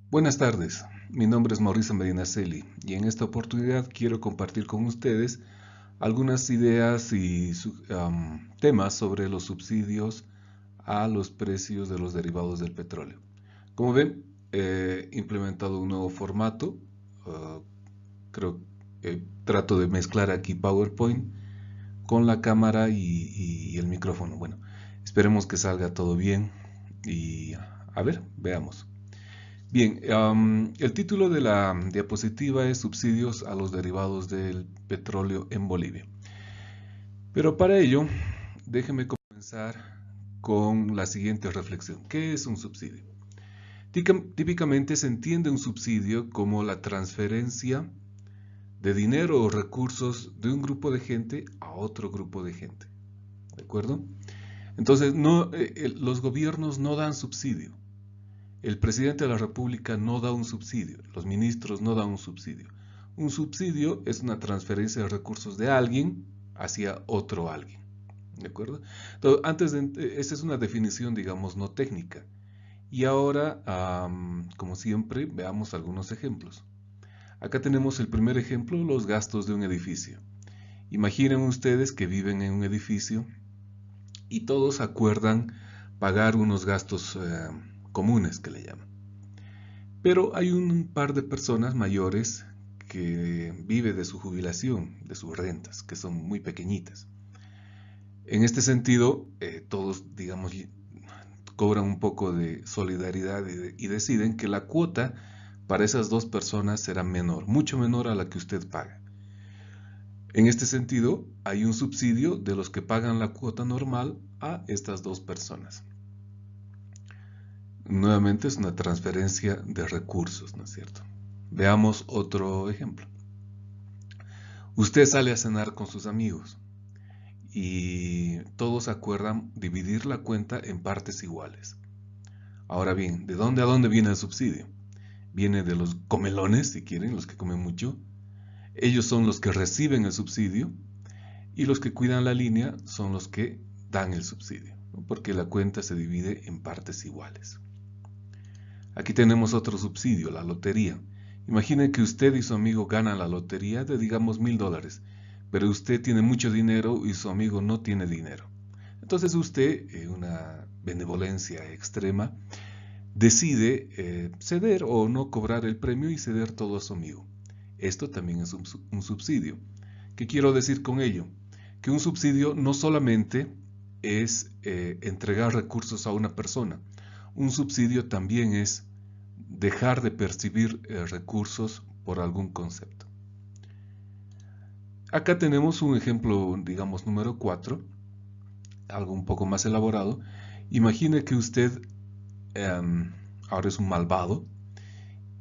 Buenas tardes, mi nombre es Mauricio Medinaceli y en esta oportunidad quiero compartir con ustedes algunas ideas y temas sobre los subsidios a los precios de los derivados del petróleo. Como ven, he implementado un nuevo formato. ah, Creo que trato de mezclar aquí PowerPoint con la cámara y el micrófono. Bueno, esperemos que salga todo bien y a ver, veamos. Bien, el título de la diapositiva es Subsidios a los derivados del petróleo en Bolivia. Pero para ello, déjeme comenzar con la siguiente reflexión. ¿Qué es un subsidio? Típicamente se entiende un subsidio como la transferencia de dinero o recursos de un grupo de gente a otro grupo de gente. ¿De acuerdo? Entonces, los gobiernos no dan subsidio. El presidente de la República no da un subsidio, los ministros no dan un subsidio. Un subsidio es una transferencia de recursos de alguien hacia otro alguien. ¿De acuerdo? Entonces, esa es una definición, digamos, no técnica. Y ahora, como siempre, veamos algunos ejemplos. Acá tenemos el primer ejemplo, los gastos de un edificio. Imaginen ustedes que viven en un edificio y todos acuerdan pagar unos gastos comunes que le llaman. Pero hay un par de personas mayores que vive de su jubilación, de sus rentas, que son muy pequeñitas. En este sentido, todos, digamos, cobran un poco de solidaridad y deciden que la cuota para esas dos personas será menor, mucho menor a la que usted paga. En este sentido, hay un subsidio de los que pagan la cuota normal a estas dos personas. Nuevamente es una transferencia de recursos, ¿no es cierto? Veamos otro ejemplo. Usted sale a cenar con sus amigos y todos acuerdan dividir la cuenta en partes iguales. Ahora bien, ¿de dónde a dónde viene el subsidio? Viene de los comelones, si quieren, los que comen mucho. Ellos son los que reciben el subsidio y los que cuidan la línea son los que dan el subsidio, ¿no? Porque la cuenta se divide en partes iguales. Aquí tenemos otro subsidio, la lotería. Imaginen que usted y su amigo ganan la lotería de, digamos, $1000, pero usted tiene mucho dinero y su amigo no tiene dinero. Entonces usted, en una benevolencia extrema, decide ceder o no cobrar el premio y ceder todo a su amigo. Esto también es un subsidio. ¿Qué quiero decir con ello? Que un subsidio no solamente es entregar recursos a una persona. Un subsidio también es dejar de percibir recursos por algún concepto. Acá tenemos un ejemplo, digamos, número 4, algo un poco más elaborado. Imagine que usted ahora es un malvado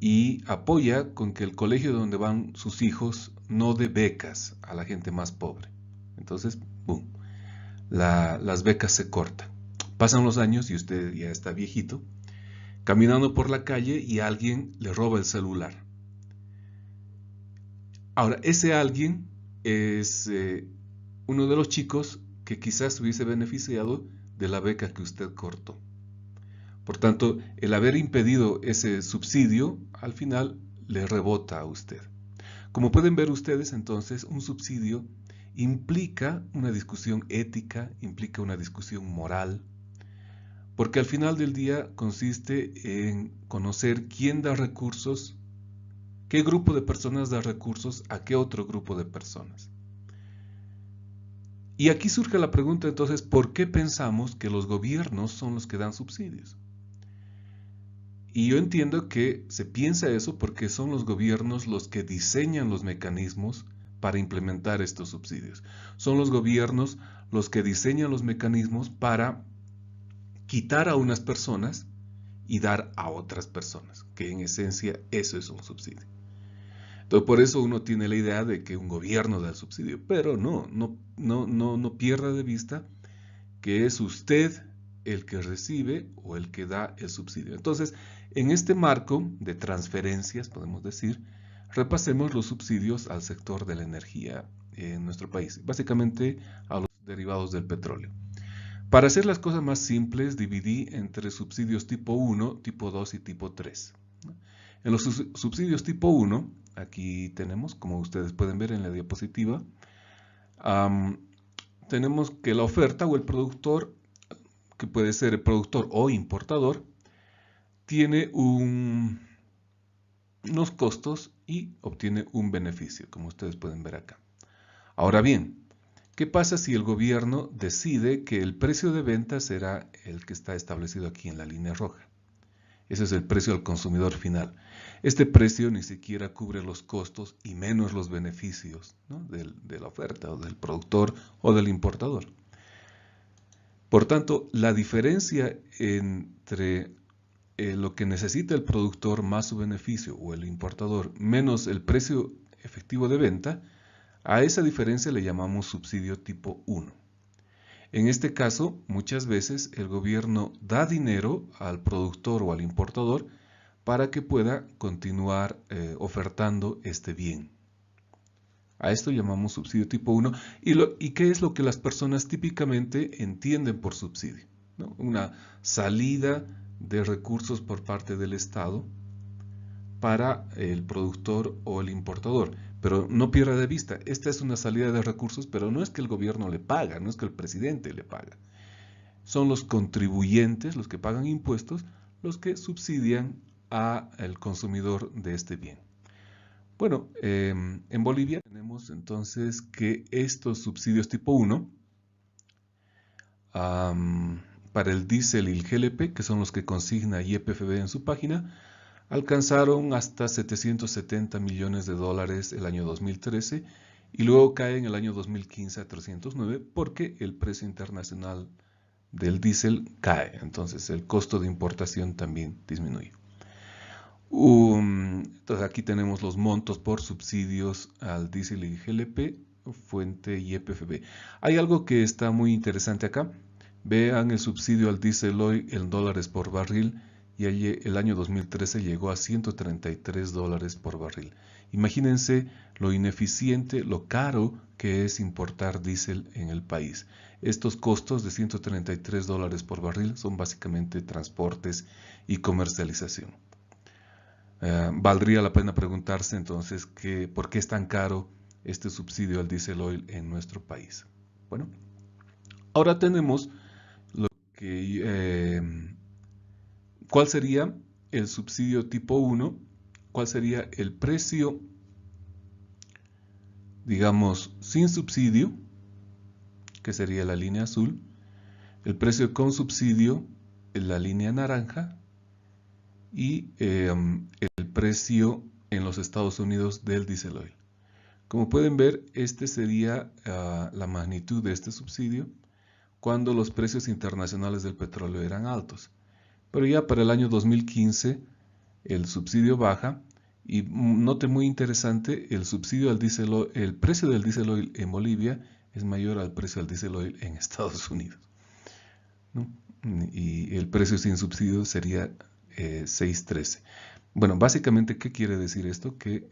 y apoya con que el colegio donde van sus hijos no dé becas a la gente más pobre. Entonces, boom, las becas se cortan. Pasan los años y usted ya está viejito, caminando por la calle y alguien le roba el celular. Ahora, ese alguien es uno de los chicos que quizás hubiese beneficiado de la beca que usted cortó. Por tanto, el haber impedido ese subsidio, al final le rebota a usted. Como pueden ver ustedes, entonces, un subsidio implica una discusión ética, implica una discusión moral, porque al final del día consiste en conocer quién da recursos, qué grupo de personas da recursos a qué otro grupo de personas. Y aquí surge la pregunta entonces, ¿por qué pensamos que los gobiernos son los que dan subsidios? Y yo entiendo que se piensa eso porque son los gobiernos los que diseñan los mecanismos para implementar estos subsidios. Son los gobiernos los que diseñan los mecanismos para quitar a unas personas y dar a otras personas, que en esencia eso es un subsidio. Entonces por eso uno tiene la idea de que un gobierno da el subsidio, pero no pierda de vista que es usted el que recibe o el que da el subsidio. Entonces, en este marco de transferencias, podemos decir, repasemos los subsidios al sector de la energía en nuestro país, básicamente a los derivados del petróleo. Para hacer las cosas más simples, dividí entre subsidios tipo 1, tipo 2 y tipo 3. En los subsidios tipo 1, aquí tenemos, como ustedes pueden ver en la diapositiva, tenemos que la oferta o el productor, que puede ser el productor o importador, tiene unos costos y obtiene un beneficio, como ustedes pueden ver acá. Ahora bien, ¿qué pasa si el gobierno decide que el precio de venta será el que está establecido aquí en la línea roja? Ese es el precio al consumidor final. Este precio ni siquiera cubre los costos y menos los beneficios, ¿no?, de la oferta o del productor o del importador. Por tanto, la diferencia entre lo que necesita el productor más su beneficio o el importador menos el precio efectivo de venta, a esa diferencia le llamamos subsidio tipo 1. En este caso, muchas veces el gobierno da dinero al productor o al importador para que pueda continuar ofertando este bien. A esto llamamos subsidio tipo 1. ¿Y qué es lo que las personas típicamente entienden por subsidio? ¿No? Una salida de recursos por parte del Estado para el productor o el importador. Pero no pierda de vista, esta es una salida de recursos, pero no es que el gobierno le paga, no es que el presidente le paga. Son los contribuyentes, los que pagan impuestos, los que subsidian al consumidor de este bien. Bueno, en Bolivia tenemos entonces que estos subsidios tipo 1 para el diésel y el GLP, que son los que consigna YPFB en su página, alcanzaron hasta 770 millones de dólares el año 2013 y luego cae en el año 2015 a 309 porque el precio internacional del diésel cae, entonces el costo de importación también disminuye. Entonces aquí tenemos los montos por subsidios al diésel y GLP, fuente YPFB. Hay algo que está muy interesante acá. Vean el subsidio al diésel hoy en dólares por barril y el año 2013 llegó a 133 dólares por barril. Imagínense lo ineficiente, lo caro que es importar diésel en el país. Estos costos de 133 dólares por barril son básicamente transportes y comercialización. Valdría la pena preguntarse entonces por qué es tan caro este subsidio al diésel oil en nuestro país. Bueno, ahora tenemos ¿cuál sería el subsidio tipo 1? ¿Cuál sería el precio, digamos, sin subsidio, que sería la línea azul? El precio con subsidio, en la línea naranja, y el precio en los Estados Unidos del diésel oil. Como pueden ver, este sería la magnitud de este subsidio cuando los precios internacionales del petróleo eran altos. Pero ya para el año 2015 el subsidio baja y note muy interesante, el subsidio al diésel oil, el precio del diésel oil en Bolivia es mayor al precio del diésel oil en Estados Unidos, ¿no? Y el precio sin subsidio sería 6.13. Bueno, básicamente, ¿qué quiere decir esto? Que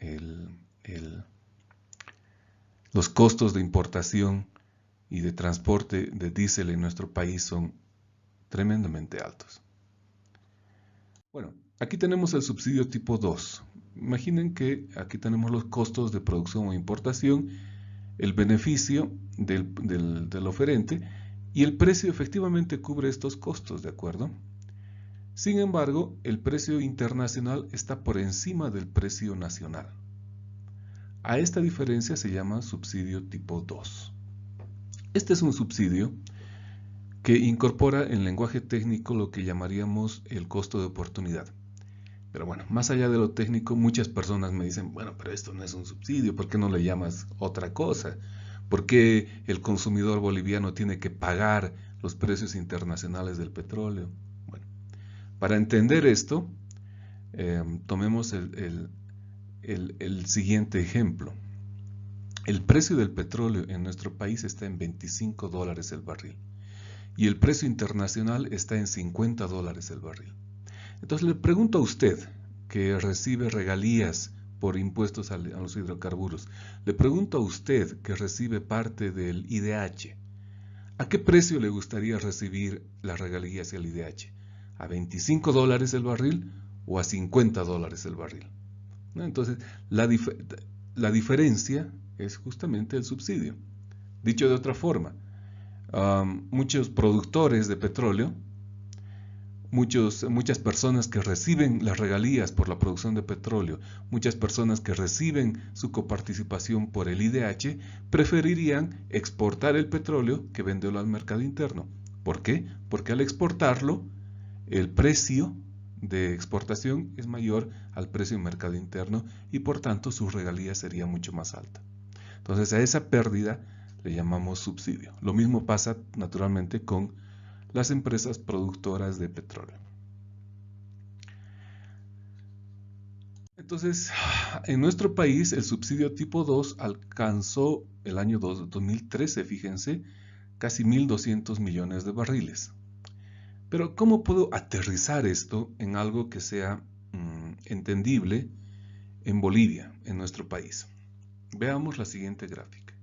los costos de importación y de transporte de diésel en nuestro país son tremendamente altos. Bueno, aquí tenemos el subsidio tipo 2. Imaginen que aquí tenemos los costos de producción o importación, el beneficio del oferente y el precio efectivamente cubre estos costos, ¿de acuerdo? Sin embargo, el precio internacional está por encima del precio nacional. A esta diferencia se llama subsidio tipo 2. Este es un subsidio que incorpora en lenguaje técnico lo que llamaríamos el costo de oportunidad. Pero bueno, más allá de lo técnico, muchas personas me dicen, bueno, pero esto no es un subsidio, ¿por qué no le llamas otra cosa? ¿Por qué el consumidor boliviano tiene que pagar los precios internacionales del petróleo? Bueno, para entender esto, tomemos el siguiente ejemplo. El precio del petróleo en nuestro país está en 25 dólares el barril y el precio internacional está en 50 dólares el barril. Entonces le pregunto a usted, que recibe regalías por impuestos a los hidrocarburos, le pregunto a usted, que recibe parte del IDH, ¿a qué precio le gustaría recibir las regalías y el IDH? ¿A 25 dólares el barril o a $50 el barril, ¿no? Entonces, la diferencia es justamente el subsidio. Dicho de otra forma, muchos productores de petróleo, muchas personas que reciben las regalías por la producción de petróleo, muchas personas que reciben su coparticipación por el IDH, preferirían exportar el petróleo que venderlo al mercado interno. ¿Por qué? Porque al exportarlo, el precio de exportación es mayor al precio en mercado interno y por tanto su regalía sería mucho más alta. Entonces a esa pérdida le llamamos subsidio. Lo mismo pasa naturalmente con las empresas productoras de petróleo. Entonces, en nuestro país el subsidio tipo 2 alcanzó el año 2013, fíjense, casi 1.200 millones de barriles. Pero ¿cómo puedo aterrizar esto en algo que sea entendible en Bolivia, en nuestro país? Veamos la siguiente gráfica,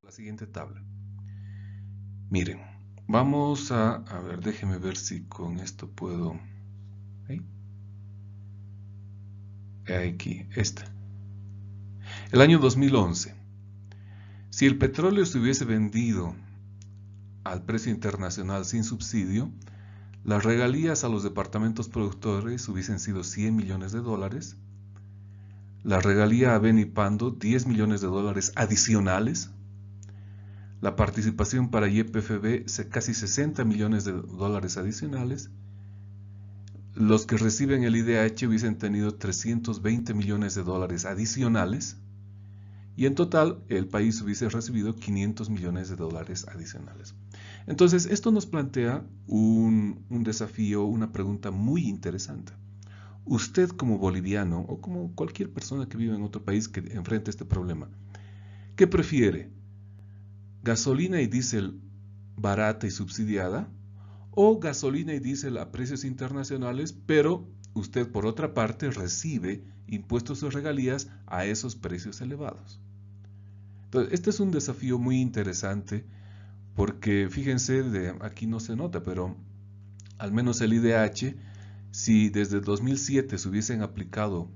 la siguiente tabla. Miren, vamos a ver, déjenme ver si con esto puedo... Aquí, esta. El año 2011. Si el petróleo se hubiese vendido al precio internacional sin subsidio, las regalías a los departamentos productores hubiesen sido 100 millones de dólares, la regalía a Benipando 10 millones de dólares adicionales, la participación para YPFB casi 60 millones de dólares adicionales, los que reciben el IDH hubiesen tenido 320 millones de dólares adicionales y en total el país hubiese recibido 500 millones de dólares adicionales. Entonces esto nos plantea un desafío, una pregunta muy interesante. Usted como boliviano o como cualquier persona que vive en otro país que enfrente este problema, ¿qué prefiere? ¿Gasolina y diésel barata y subsidiada? ¿O gasolina y diésel a precios internacionales, pero usted por otra parte recibe impuestos o regalías a esos precios elevados? Entonces, este es un desafío muy interesante porque fíjense, aquí no se nota, pero al menos el IDH, si desde 2007 se hubiesen aplicado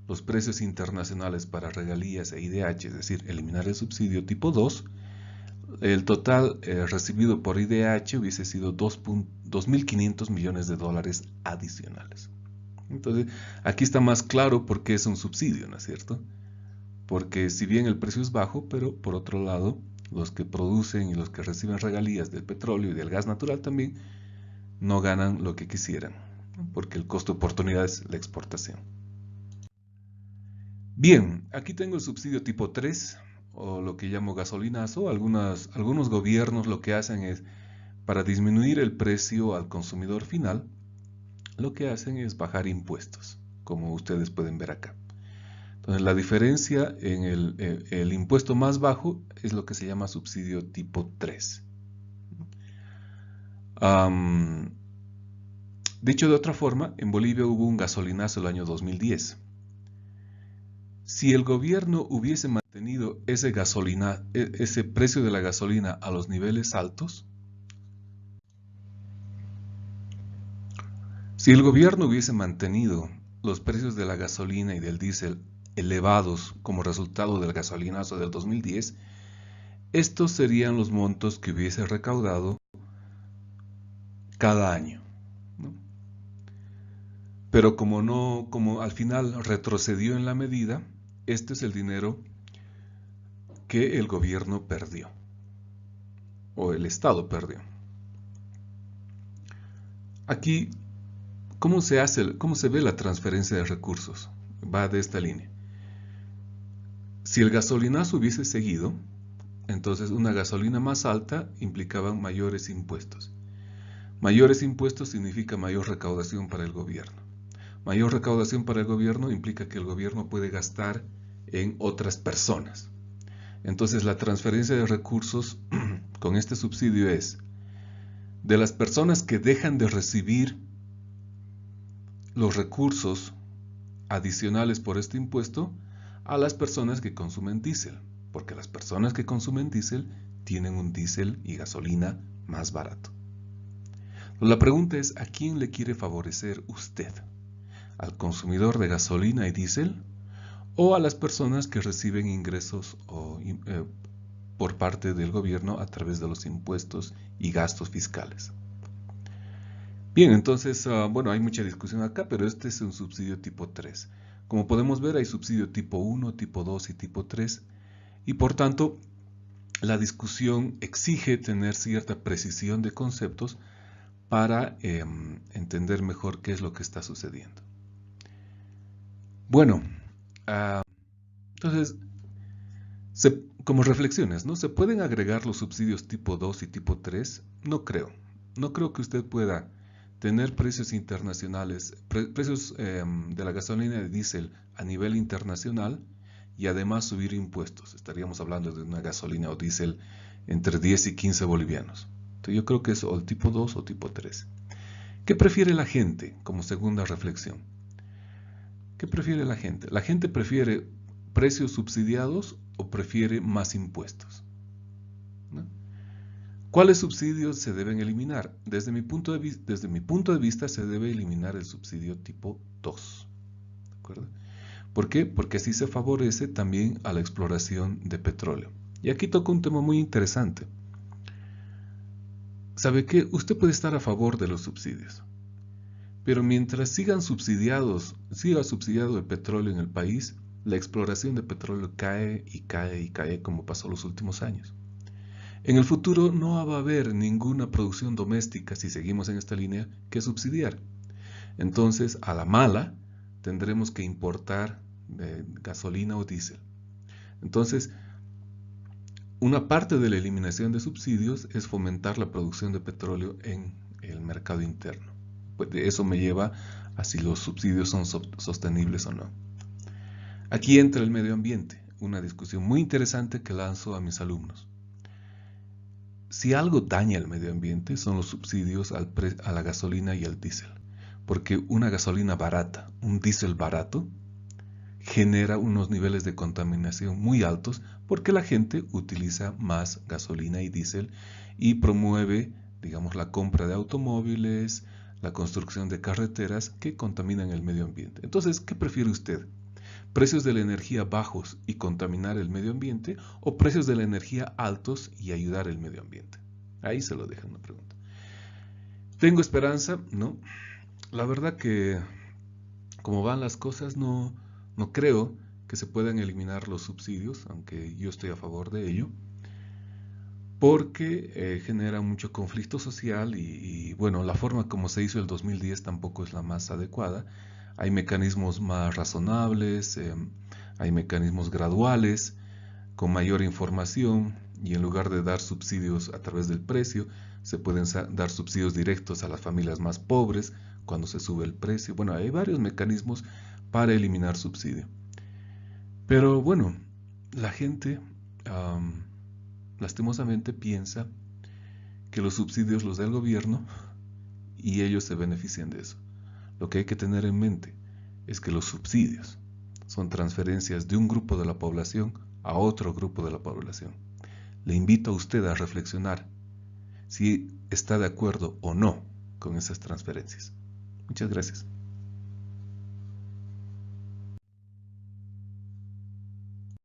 los precios internacionales para regalías e IDH, es decir, eliminar el subsidio tipo 2, el total recibido por IDH hubiese sido 2.500 millones de dólares adicionales. Entonces, aquí está más claro por qué es un subsidio, ¿no es cierto? Porque si bien el precio es bajo, pero por otro lado, los que producen y los que reciben regalías del petróleo y del gas natural también no ganan lo que quisieran, porque el costo de oportunidad es la exportación. Bien, aquí tengo el subsidio tipo 3, o lo que llamo gasolinazo. Algunos gobiernos lo que hacen es, para disminuir el precio al consumidor final, lo que hacen es bajar impuestos, como ustedes pueden ver acá. Entonces la diferencia en el impuesto más bajo es lo que se llama subsidio tipo 3. Dicho de otra forma, en Bolivia hubo un gasolinazo el año 2010. Si el gobierno hubiese mantenido ese precio de la gasolina a los niveles altos, si el gobierno hubiese mantenido los precios de la gasolina y del diésel elevados como resultado del gasolinazo del 2010, estos serían los montos que hubiese recaudado cada año, ¿no? Pero como al final retrocedió en la medida, este es el dinero que el gobierno perdió, o el Estado perdió. Aquí, ¿cómo se ve la transferencia de recursos? Va de esta línea. Si el gasolinazo hubiese seguido, entonces una gasolina más alta implicaba mayores impuestos. Mayores impuestos significa mayor recaudación para el gobierno. Mayor recaudación para el gobierno implica que el gobierno puede gastar en otras personas. Entonces la transferencia de recursos con este subsidio es de las personas que dejan de recibir los recursos adicionales por este impuesto a las personas que consumen diésel, porque las personas que consumen diésel tienen un diésel y gasolina más barato. La pregunta es, ¿a quién le quiere favorecer usted? al consumidor de gasolina y diésel o a las personas que reciben ingresos por parte del gobierno a través de los impuestos y gastos fiscales. Bien, entonces, bueno, hay mucha discusión acá, pero este es un subsidio tipo 3. Como podemos ver, hay subsidio tipo 1, tipo 2 y tipo 3, y por tanto, la discusión exige tener cierta precisión de conceptos para entender mejor qué es lo que está sucediendo. Bueno, entonces, como reflexiones, ¿no? ¿Se pueden agregar los subsidios tipo 2 y tipo 3? No creo. No creo que usted pueda tener precios internacionales, precios de la gasolina y de diésel a nivel internacional y además subir impuestos. Estaríamos hablando de una gasolina o diésel entre 10 y 15 bolivianos. Entonces yo creo que es o tipo 2 o tipo 3. ¿Qué prefiere la gente como segunda reflexión? ¿Qué prefiere la gente? ¿La gente prefiere precios subsidiados o prefiere más impuestos? ¿No? ¿Cuáles subsidios se deben eliminar? Desde mi punto de vista se debe eliminar el subsidio tipo 2. ¿De acuerdo? ¿Por qué? Porque así se favorece también a la exploración de petróleo. Y aquí toca un tema muy interesante. ¿Sabe qué? Usted puede estar a favor de los subsidios, pero mientras siga subsidiado el petróleo en el país, la exploración de petróleo cae y cae y cae como pasó los últimos años. En el futuro no va a haber ninguna producción doméstica, si seguimos en esta línea, que subsidiar. Entonces, a la mala, tendremos que importar gasolina o diésel. Entonces, una parte de la eliminación de subsidios es fomentar la producción de petróleo en el mercado interno. Pues de eso me lleva a si los subsidios son sostenibles o no. Aquí entra el medio ambiente, una discusión muy interesante que lanzo a mis alumnos. Si algo daña el medio ambiente son los subsidios a la gasolina y al diésel, porque una gasolina barata, un diésel barato, genera unos niveles de contaminación muy altos porque la gente utiliza más gasolina y diésel y promueve, digamos, la compra de automóviles, la construcción de carreteras que contaminan el medio ambiente. Entonces, ¿qué prefiere usted? ¿Precios de la energía bajos y contaminar el medio ambiente o precios de la energía altos y ayudar al medio ambiente? Ahí se lo dejo una pregunta. ¿Tengo esperanza? No. La verdad que como van las cosas no creo que se puedan eliminar los subsidios, aunque yo estoy a favor de ello, porque genera mucho conflicto social y bueno, la forma como se hizo el 2010 tampoco es la más adecuada. Hay mecanismos más razonables, hay mecanismos graduales, con mayor información, y en lugar de dar subsidios a través del precio, se pueden dar subsidios directos a las familias más pobres cuando se sube el precio. Bueno, hay varios mecanismos para eliminar subsidio. Pero bueno, la gente lastimosamente piensa que los subsidios los da el gobierno y ellos se benefician de eso. Lo que hay que tener en mente es que los subsidios son transferencias de un grupo de la población a otro grupo de la población. Le invito a usted a reflexionar si está de acuerdo o no con esas transferencias. Muchas gracias.